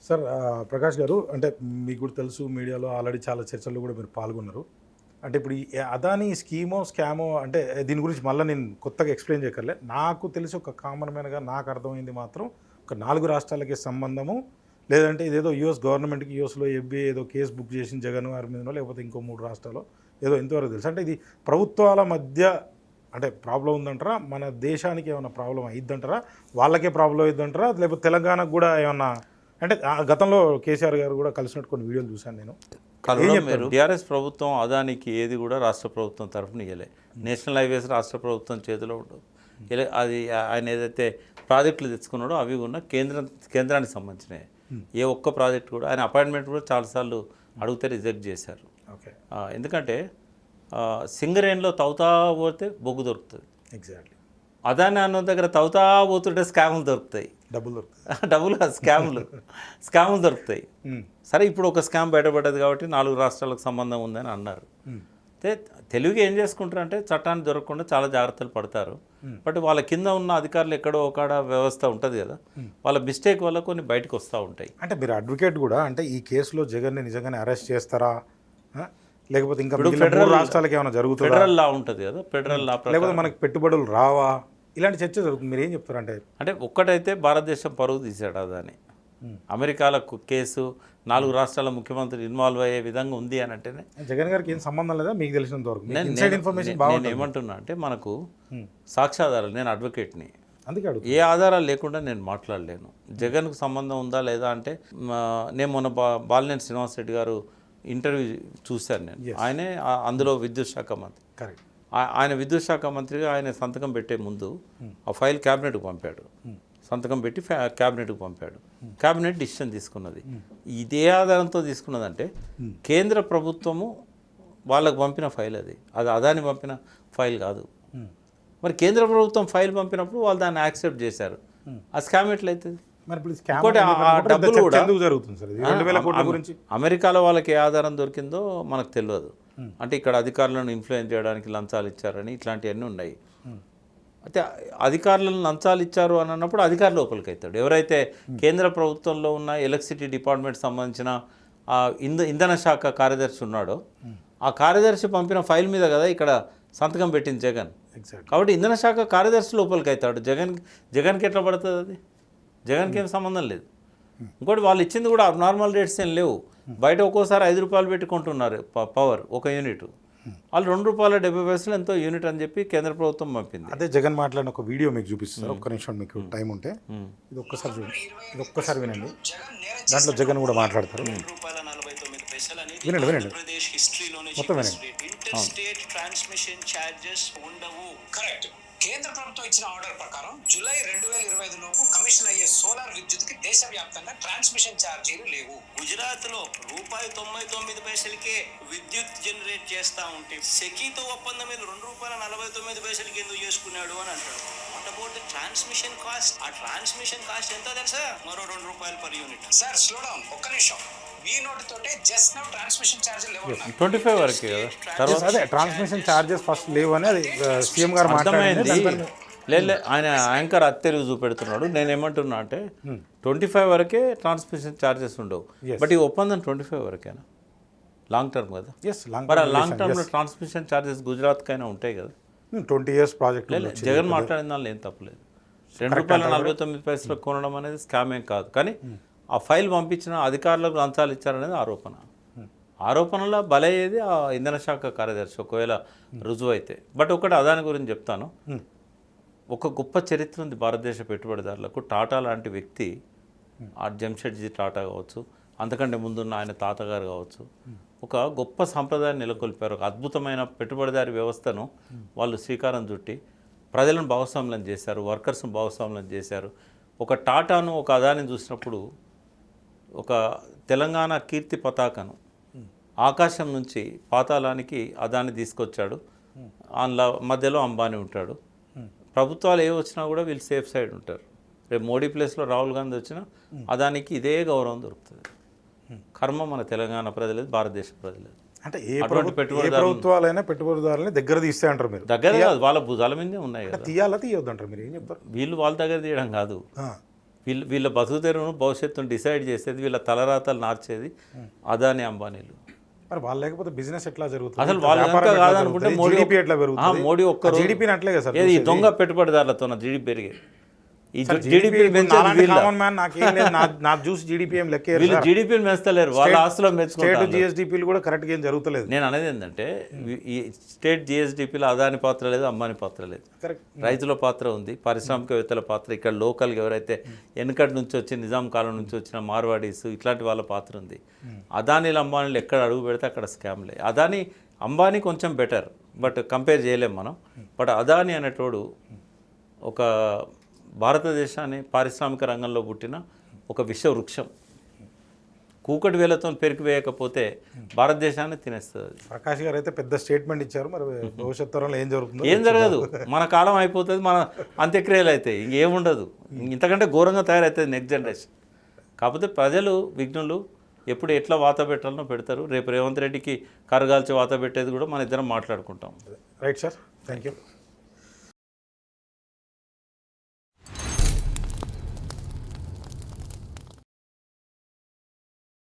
Sir Prakash గారు, అంటే మీకు కూడా తెలుసు, మీడియాలో ఆల్రెడీ చాలా చర్చల్లో కూడా మీరు పాల్గొన్నారు. అంటే ఇప్పుడు ఈ అదానీ స్కీమో స్కామో అంటే దీని గురించి మళ్ళీ నేను కొత్తగా ఎక్స్ప్లెయిన్ చేయక్కర్లే. నాకు తెలిసి ఒక కామన్ మ్యాన్గా నాకు అర్థమైంది మాత్రం ఒక 4 రాష్ట్రాలకి సంబంధము, లేదంటే ఇదేదో యూఎస్ గవర్నమెంట్కి యూఎస్లో ఎఫ్బీఐ ఏదో కేసు బుక్ చేసిన జగన్ గారి మీదనో లేకపోతే ఇంకో 3 రాష్ట్రాలు ఏదో ఇంతవరకు తెలుసు. అంటే ఇది ప్రభుత్వాల మధ్య అంటే ప్రాబ్లం ఉందంటారా, మన దేశానికి ఏమైనా ప్రాబ్లం అయిద్దంటారా, వాళ్ళకే ప్రాబ్లం అయిద్దంటారా, లేకపోతే తెలంగాణకు కూడా ఏమన్నా? అంటే గతంలో కేసీఆర్ గారు కూడా కలిసినట్టు కొన్ని వీడియోలు చూశాను నేను. టీఆర్ఎస్ ప్రభుత్వం అదానికి ఏది కూడా రాష్ట్ర ప్రభుత్వం తరఫున ఇవ్వలే. నేషనల్ హైవేస్ రాష్ట్ర ప్రభుత్వం చేతిలో ఉండవు. అది ఆయన ఏదైతే ప్రాజెక్టులు తెచ్చుకున్నాడో అవి కూడా కేంద్రానికి సంబంధించినవి. ఏ ఒక్క ప్రాజెక్ట్ కూడా ఆయన అపాయింట్మెంట్ కూడా చాలాసార్లు అడిగితే రిజెక్ట్ చేశారు. ఓకే, ఎందుకంటే సింగరేణిలో తవ్వుతా పోతే బొగ్గు దొరుకుతుంది. ఎగ్జాక్ట్లీ. అదాని అన్న దగ్గర తవ్వుతా పోతుంటే స్కాములు దొరుకుతాయి. డబ్బులు స్కాములు దొరుకుతాయి. సరే, ఇప్పుడు ఒక స్కామ్ బయటపడ్డది కాబట్టి 4 రాష్ట్రాలకు సంబంధం ఉందని అన్నారు. అయితే తెలుగుగా ఏం చేసుకుంటారు అంటే చట్టాన్ని దొరకకుండా చాలా జాగ్రత్తలు పడతారు. బట్ వాళ్ళ కింద ఉన్న అధికారులు ఎక్కడో ఒకడ వ్యవస్థ ఉంటుంది కదా, వాళ్ళ మిస్టేక్ వల్ల కొన్ని బయటకు వస్తూ ఉంటాయి. అంటే మీరు అడ్వకేట్ కూడా, అంటే ఈ కేసులో జగన్ని నిజంగానే అరెస్ట్ చేస్తారా, లేకపోతే ఇంకా ఫెడరల్ రాష్ట్రాలకి ఏమైనా జరుగుతుంది? ఫెడరల్ లా ఉంటుంది కదా, ఫెడరల్ లా లేకపోతే మనకి పెట్టుబడులు రావా, ఇలాంటి చర్చ జరుగుతుంది. మీరు ఏం చెప్తారు? అంటే ఒక్కటైతే భారతదేశం పరువు తీసాడు అదని. అమెరికాలో కేసు 4 రాష్ట్రాల ముఖ్యమంత్రి ఇన్వాల్వ్ అయ్యే విధంగా ఉంది అని అంటేనే జగన్ గారికి ఏం సంబంధం లేదా మీకు తెలిసినంత వరకు? నేను ఏమంటున్నా అంటే మనకు సాక్ష్యాధారాలు, నేను అడ్వకేట్ని, అందుకే ఏ ఆధారాలు లేకుండా నేను మాట్లాడలేను. జగన్కు సంబంధం ఉందా లేదా అంటే నేను మొన్న బాలినేని శ్రీనివాసరెడ్డి గారు ఇంటర్వ్యూ చూశాను నేను. ఆయనే అందులో విద్యుత్ శాఖ మంత్రి. కరెక్ట్. ఆయన విద్యుత్ శాఖ మంత్రిగా ఆయన సంతకం పెట్టే ముందు ఆ ఫైల్ క్యాబినెట్కి పంపాడు. సంతకం పెట్టి క్యాబినెట్కి పంపాడు. క్యాబినెట్ డిసిషన్ తీసుకున్నది. ఇదే ఆధారంతో తీసుకున్నదంటే కేంద్ర ప్రభుత్వము వాళ్ళకు పంపిన ఫైల్ అది అదాని పంపిన ఫైల్ కాదు. మరి కేంద్ర ప్రభుత్వం ఫైల్ పంపినప్పుడు వాళ్ళు దాన్ని యాక్సెప్ట్ చేశారు. ఆ స్కామ్ ఎట్లయితుంది? ఇంకోటి ఆ డబ్బులు కూడా అమెరికాలో వాళ్ళకి ఏ ఆధారం దొరికిందో మనకు తెలియదు. అంటే ఇక్కడ అధికారులను ఇన్ఫ్లుయెన్స్ చేయడానికి లంచాలు ఇచ్చారని ఇట్లాంటివన్నీ ఉన్నాయి. అయితే అధికారులను లంచాలు ఇచ్చారు అని అన్నప్పుడు అధికారి లోపలికి అవుతాడు. ఎవరైతే కేంద్ర ప్రభుత్వంలో ఉన్న ఎలక్ట్రిసిటీ డిపార్ట్మెంట్ సంబంధించిన ఇంధన శాఖ కార్యదర్శి ఉన్నాడో ఆ కార్యదర్శి పంపిన ఫైల్ మీద కదా ఇక్కడ సంతకం పెట్టింది జగన్. కాబట్టి ఇంధన శాఖ కార్యదర్శి లోపలికి అవుతాడు. జగన్కి ఎట్లా పడుతుంది? అది జగన్కి ఏం సంబంధం లేదు. ఇంకోటి వాళ్ళు ఇచ్చింది కూడా అబ్నార్మల్ రేట్స్ ఏం లేవు. బయట ఒక్కోసారి 5 రూపాయలు పెట్టుకుంటున్నారు పవర్ ఒక యూనిట్. వాళ్ళు ₹2.70 ఎంతో యూనిట్ అని చెప్పి కేంద్ర ప్రభుత్వం పంపింది. అదే జగన్ మాట్లాడిన ఒక వీడియో మీకు చూపిస్తారు. ఒక్క నిమిషం మీకు టైం ఉంటే ఇది ఒక్కసారి వినండి. దాంట్లో జగన్ కూడా మాట్లాడతారు. వినండి మొత్తం వినండి. ట్రాన్స్మిషన్ ఛార్జెస్ ఉండవు. కరెక్ట్. కేంద్ర ప్రభుత్వం ఇచ్చిన ఆర్డర్ ప్రకారం జూలై 2025 లోపు కమిషన్ అయ్యే సోలార్ విద్యుత్కి దేశవ్యాప్తంగా ట్రాన్స్మిషన్ ఛార్జీలు లేవు. గుజరాత్ లో ₹99 విద్యుత్ జనరేట్ చేస్తా ఉంటే సెకీతో ఒప్పందం మీద ₹2.49 ఎందుకు చేసుకున్నాడు అని అంటాడు. What about transmission cost? ఆ ట్రాన్స్మిషన్ కాస్ట్ ఎంత తెలుసా? మరో ₹2 per unit. Sir slow down, ఒక్క నిమిషం. $25 వరకే కదా. అదే ట్రాన్స్మిషన్ ఛార్జెస్ ఫస్ట్ లేవు అని అది సీఎం గారు మాట్లాడింది. లేదు, ఆయన యాంకర్ అత్తెరుగు చూపెడుతున్నాడు. నేను ఏమంటున్నా అంటే 25 వరకే ట్రాన్స్మిషన్ ఛార్జెస్ ఉండవు. బట్ ఈ ఒప్పందం 25 వరకేనా? లాంగ్ టర్మ్ కదా. మరి లాంగ్ టర్మ్లో ట్రాన్స్మిషన్ ఛార్జెస్ గుజరాత్కైనా ఉంటాయి కదా. 20 years ప్రాజెక్ట్. జగన్ మాట్లాడిన దానిలో ఏం తప్పలేదు. ₹2.49 కొనడం అనేది స్కామ్ ఏం కాదు. కానీ ఆ ఫైల్ పంపించిన అధికారులకు లంచాలు ఇచ్చారనేది ఆరోపణలో బలయ్యేది ఆ ఇంధన శాఖ కార్యదర్శి ఒకవేళ రుజువు అయితే. బట్ ఒకటి అదాని గురించి చెప్తాను. ఒక గొప్ప చరిత్ర ఉంది భారతదేశ పెట్టుబడిదారులకు. టాటా లాంటి వ్యక్తి, ఆ జంషెడ్జీ టాటా కావచ్చు, అంతకంటే ముందున్న ఆయన తాతగారు కావచ్చు, ఒక గొప్ప సంప్రదాయాన్ని నెలకొల్పారు. ఒక అద్భుతమైన పెట్టుబడిదారి వ్యవస్థను వాళ్ళు శ్రీకారం చుట్టి ప్రజలను భాగస్వామ్యం చేశారు, వర్కర్స్ను భాగస్వామ్యం చేశారు. ఒక టాటాను ఒక అదానిని చూసినప్పుడు ఒక తెలంగాణ కీర్తి పతాకను ఆకాశం నుంచి పాతాళానికి అదాని తీసుకొచ్చాడు. అందులో మధ్యలో అంబానీ ఉంటాడు. ప్రభుత్వాలు ఏ వచ్చినా కూడా వీళ్ళు సేఫ్ సైడ్ ఉంటారు. రేపు మోడీ ప్లేస్లో రాహుల్ గాంధీ వచ్చినా అదానికి ఇదే గౌరవం దొరుకుతుంది. కర్మ మన తెలంగాణ ప్రజలేదు, భారతదేశ ప్రజలేదు. అంటే ఏ ప్రభుత్వాలైనా పెట్టుబడిదారులని దగ్గర తీస్తే అంటారు మీరు? దగ్గర కాదు, వాళ్ళ భుజాల మీదే ఉన్నాయి కదా. తీయాలా తీయొద్దు అంటారు మీరు? ఏం చెప్తారు? వీళ్ళు వాళ్ళ దగ్గర తీయడం కాదు, వీళ్ళ బతుకుతెరువును భవిష్యత్తును డిసైడ్ చేసేది, వీళ్ళ తలరాతలు నార్చేది అదాని అంబానీలు. మరి వాళ్ళు లేకపోతే బిజినెస్ ఎట్లా జరుగుతుంది? అసలు వాళ్ళు వ్యాపారం కనుక ఎట్లా కాదనుకుంటే జరుగుతుంది? మోడీ GDP ఎట్లా పెరుగుతుంది? మోడీ ఒక్క జీడిపిని అట్లే కదా సార్ ఏది ఈ చూసేది? దొంగ పెట్టుబడిదారులతో జీడిపి పెరిగేది. ఈ జీడిపి జీడిపి పెంచేది వీళ్ళ. కామన్ మ్యాన్ నాకేం లేదు, నా చూసి జీడిపి ఏం లెక్క వీళ్ళు జీడిపిని పెంచలేరు, వాళ్ళ ఆస్తులో స్టేట్ మెచ్చుకుంటారు. జిఎస్డిపిలు కూడా కరెక్ట్గా ఏం జరుగుతలేదు. నేను అనేది ఏంటంటే ఈ స్టేట్ జిఎస్డిపిలో అదాని పాత్ర లేదు, అంబానీ పాత్ర లేదు. కరెక్ట్. రైతుల పాత్ర ఉంది, పారిశ్రామికవేత్తల పాత్ర, ఇక్కడ లోకల్గా ఎవరైతే వెనకటి నుంచి వచ్చి నిజాం కాలం నుంచి వచ్చిన మార్వాడీస్ ఇట్లాంటి వాళ్ళ పాత్ర ఉంది. అదానీలు అంబానీలు ఎక్కడ అడుగు పెడితే అక్కడ స్కామ్లే. అదాని అంబానీ కొంచెం బెటర్, బట్ కంపేర్ చేయలేం మనం. బట్ అదాని అనేటోడు ఒక భారతదేశాన్ని పారిశ్రామిక రంగంలో పుట్టిన ఒక విశ్వవృక్షం. కూకటి వేలతో పెరికి వేయకపోతే భారతదేశాన్ని తినేస్తుంది. ప్రకాష్ గారు అయితే పెద్ద స్టేట్మెంట్ ఇచ్చారు. మరి భవిష్యత్ తరంలో ఏం జరుగుతుందో ఏం జరగదు, మన కాలం అయిపోతుంది, మన అంత్యక్రియలు అవుతాయి, ఇంకేముండదు. ఇంతకంటే ఘోరంగా తయారవుతుంది నెక్స్ట్ జనరేషన్. కాకపోతే ప్రజలు విఘ్నులు ఎప్పుడు ఎట్లా వాత పెట్టాలనో పెడతారు. రేపు రేవంత్ రెడ్డికి కరగాల్చి వాత పెట్టేది కూడా మన ఇద్దరం మాట్లాడుకుంటాం. Right sir, thank you.